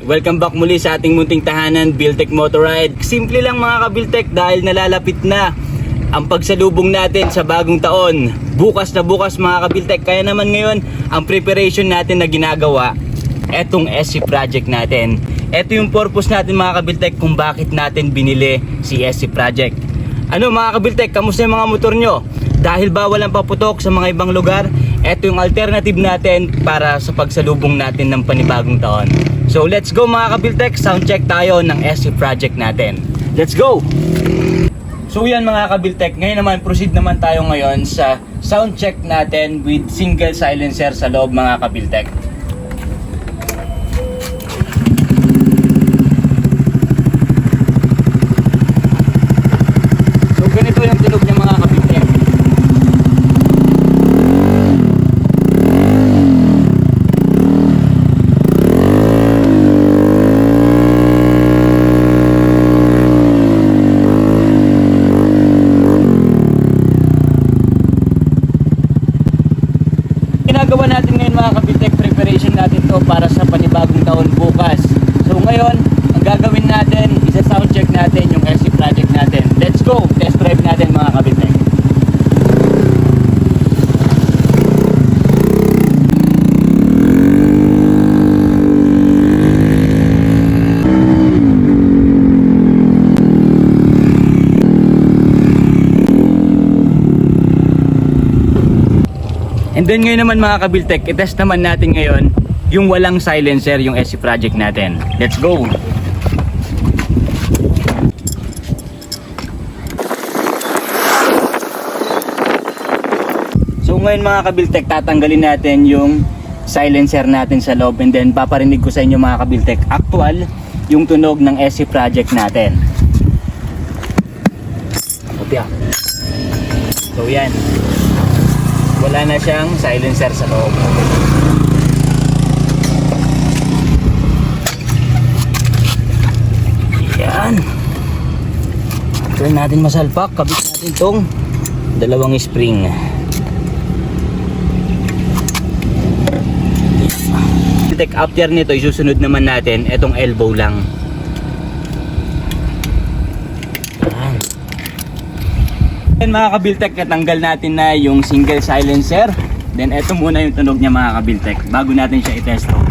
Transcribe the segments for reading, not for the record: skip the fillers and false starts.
Welcome back muli sa ating munting tahanan, Buildtech Motor Ride. Simple lang mga ka-Buildtech dahil nalalapit na ang pagsalubong natin sa bagong taon. Bukas na bukas mga ka-Buildtech. Kaya naman ngayon, ang preparation natin na ginagawa, etong SC project natin. Ito yung purpose natin mga ka-Buildtech kung bakit natin binili si SC project. Ano mga ka-Buildtech, kamusta yung mga motor nyo? Dahil ba walang paputok sa mga ibang lugar, ito yung alternative natin para sa pagsalubong natin ng panibagong taon. So let's go mga ka-Buildtech, sound check tayo ng SC project natin. Let's go! So yan mga ka-Buildtech, ngayon naman proceed naman tayo ngayon sa sound check natin with single silencer sa loob mga ka-Buildtech. So ganito yung tunog niya mga ka-Buildtech. Ginagawa natin ngayon mga ka-Buildtech, preparation natin to para sa panibagong taon bukas. So ngayon, ang gagawin natin, isa-sound check natin yung SC project natin. Let's go! Test drive natin mga ka-Buildtech. And then ngayon naman mga ka-Buildtech, itest naman natin ngayon yung walang silencer, yung SC project natin. Let's go! So ngayon mga ka-Buildtech, tatanggalin natin yung silencer natin sa loob and then paparinig ko sa inyo mga ka-Buildtech actual yung tunog ng SC project natin. So yan, wala na siyang silencer sa loob. Yan. Try natin masalpak. Kabit natin tong dalawang spring. After nito, isusunod naman natin itong elbow lang. Then mga ka-Buildtech, natanggal natin na yung single silencer. Then ito muna yung tunog niya mga ka-Buildtech bago natin siya i-test road.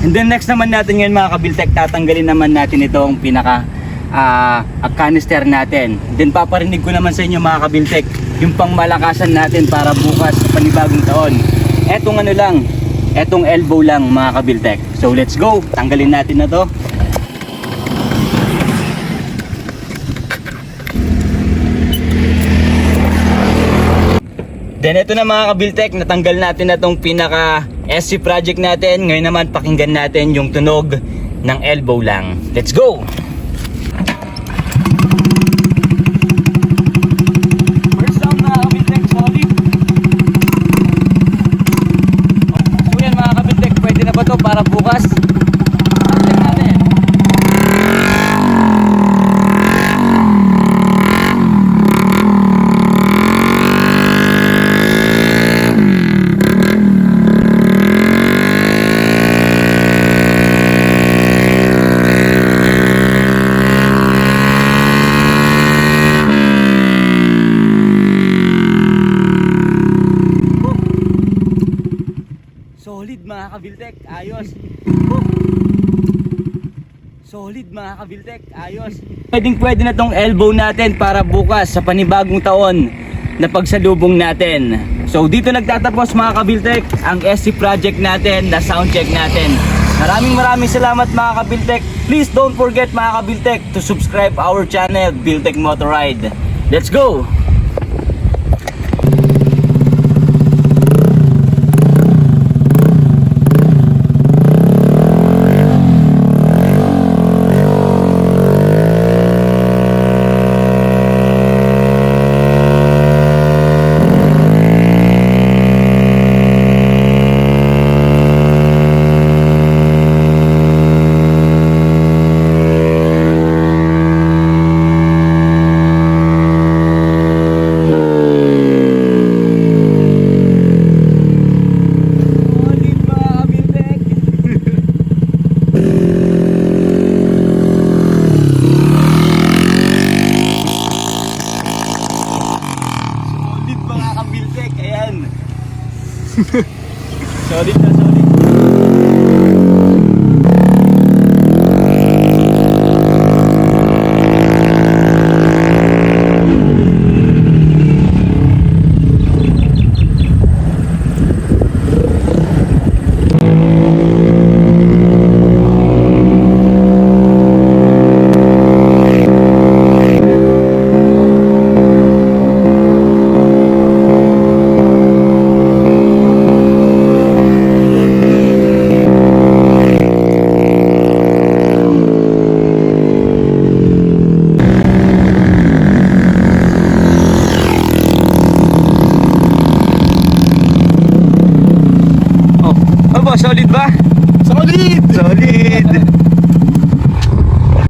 And then next naman natin ngayon mga ka-Buildtech, tatanggalin naman natin itong pinaka canister natin. Then paparinig ko naman sa inyo mga ka-Buildtech yung pangmalakasan natin para bukas sa panibagong taon. Etong ano lang, etong elbow lang mga ka-Buildtech. So let's go, tanggalin natin na to. Then ito na mga kabiltek, natanggal natin na tong pinaka SC project natin. Ngayon naman pakinggan natin yung tunog ng elbow lang. Let's go! First sound mga kabiltek, solid. So yan mga kabiltek, pwede na ba to para bukas? Check natin. Solid mga kabiltek, ayos. Solid mga kabiltek, ayos. Pwede na tong elbow natin para bukas sa panibagong taon na pagsalubong natin. So dito nagtatapos mga kabiltek ang SC project natin na soundcheck natin. Maraming salamat mga kabiltek. Please don't forget mga kabiltek to subscribe our channel Buildtech Motorride. Let's go!